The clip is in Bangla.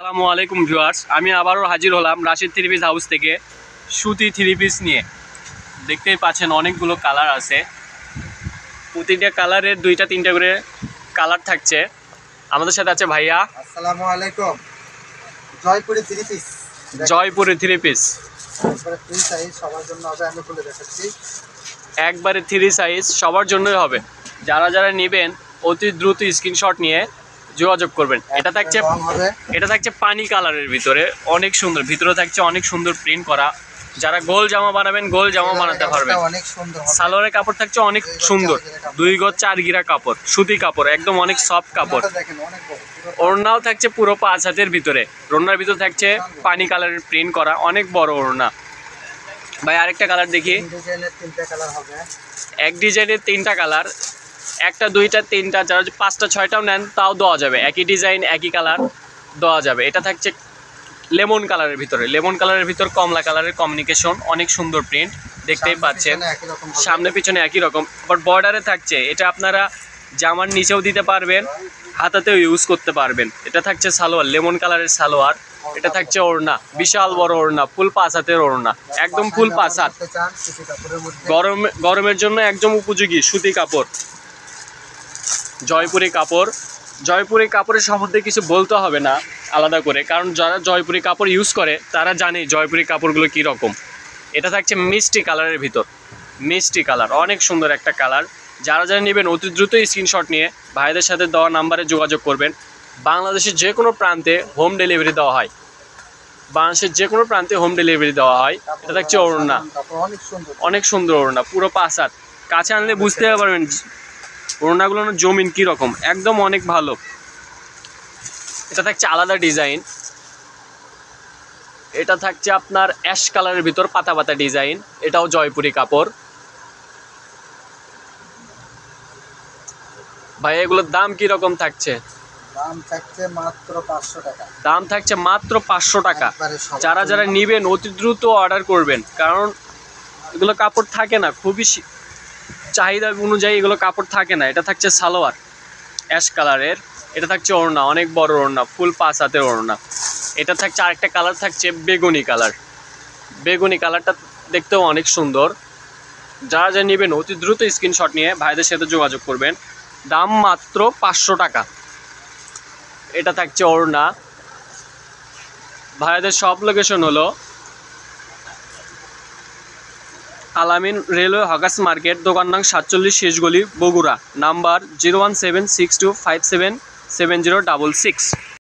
আসসালামু আলাইকুম ভিউয়ার্স, আমি আবারও হাজির হলাম রাশিদ থ্রি পিস হাউস থেকে সুতি থ্রি পিস নিয়ে। দেখতেই পাচ্ছেন অনেকগুলো কালার আছে, প্রতিটা কালারের দুইটা তিনটা করে কালার থাকছে। আমাদের সাথে আছে ভাইয়া। আসসালামু আলাইকুম। জয়পুরি থ্রি পিস, জয়পুরে থ্রি পিস ফ্রি সাইজ সবার জন্য হবে। আমি খুলে দেখাচ্ছি। একবারে থ্রি সাইজ সবার জন্যই হবে। যারা যারা নেবেন অতি দ্রুত স্ক্রিনশট নিয়ে যোগাযোগ করবেন। এটা থাকছে পানি কালারের ভিতরে, অনেক সুন্দর। ভিতরে থাকছে অনেক সুন্দর প্রিন্ট করা। যারা গোল জামা বানাবেন গোল জামা বানাতে পারবেন। অনেক সুন্দর সালোয়ারের কাপড় থাকছে অনেক সুন্দর, 2 গজ 4 গিরা কাপড়, সুতি কাপড়, একদম অনেক সফট কাপড়। ওড়নাও থাকছে পুরো 5 হাতের ভিতরে। ওড়নার ভিতরে থাকছে পানি কালারের প্রিন্ট করা, অনেক বড় ওড়না। ভাই আরেকটা কালার দেখি। এক ডিজাইনের 3টা কালার, একটা দুইটা তিনটা, যারা 5টা 6টাও নেন তাও দেওয়া যাবে। একই ডিজাইন একই কালার দেওয়া যাবে। এটা থাকছে লেমন কালারের ভিতরে, লেমন কালারের ভিতর কমলা কালারের কমিউনিকেশন, অনেক সুন্দর প্রিন্ট দেখতেই পাচ্ছেন। সামনে পিছনে একই রকম, বাট বর্ডারে থাকছে। এটা আপনারা জামার নিচেও দিতে পারবেন, হাতাতেও ইউজ করতে পারবেন। এটা থাকছে সালোয়ার, লেমন কালারের সালোয়ার। এটা থাকছে ওড়না, বিশাল বড় ওড়না, ফুল 5 হাতের ওড়না, একদম ফুল 5 হাত। গরমের জন্য একদম উপযোগী সুতি কাপড়, জয়পুরি কাপড়। জয়পুরি কাপড়ের সম্বন্ধে কিছু বলতে হবে না আলাদা করে, কারণ যারা জয়পুরি কাপড় ইউজ করে তারা জানে জয়পুরি কাপড়গুলো কী রকম। এটা থাকছে মিষ্টি কালারের ভিতর, মিষ্টি কালার, অনেক সুন্দর একটা কালার। যারা যারা নেবেন অতি দ্রুত স্ক্রিনশট নিয়ে ভাইদের সাথে দেওয়া নাম্বারে যোগাযোগ করবেন। বাংলাদেশের যে কোনো প্রান্তে হোম ডেলিভারি দেওয়া হয়, বাংলাদেশের যে কোনো প্রান্তে হোম ডেলিভারি দেওয়া হয়। এটা থাকছে ওড়না, অনেক সুন্দর ওড়না, পুরো 5 হাত। কাছে আনলে বুঝতে পারবেন ওড়নাগুলো জমিন কীরকম, একদম অনেক ভালো। এটা থাকছে আলাদা ডিজাইন। এটা থাকছে আপনার অ্যাশ কালারের ভিতর পাতা পাতা ডিজাইন, এটাও জয়পুরি কাপড়। ভাই এগুলোর দাম কীরকম থাকছে? দাম থাকছে মাত্র 500 টাকা। দাম থাকছে মাত্র 500 টাকা। যারা যারা নেবেন অতি দ্রুত অর্ডার করবেন, কারণ এগুলো কাপড় থাকে না, খুবই চাহিদা অনুযায়ী এগুলো কাপড় থাকে না। এটা থাকছে সালোয়ার অ্যাশ কালারের, এটা থাকছে ওড়না, অনেক বড় ওড়না, ফুল 5 হাতের ওড়না। এটা থাকছে আরেকটা কালার থাকছে বেগুনি কালার। বেগুনি কালারটা দেখতেও অনেক সুন্দর। যারা যা নেবেন অতি দ্রুত স্ক্রিনশট নিয়ে ভাইদের সাথে যোগাযোগ করবেন। দাম মাত্র 500 টাকা। এটা থাকছে ওড়না। ভাইদের সব লোকেশন হলো আলামিন রেলওয়ে হকার্স মার্কেট, দোকান নং 47, শেষগলি, বগুড়া। নাম্বার 01762577066।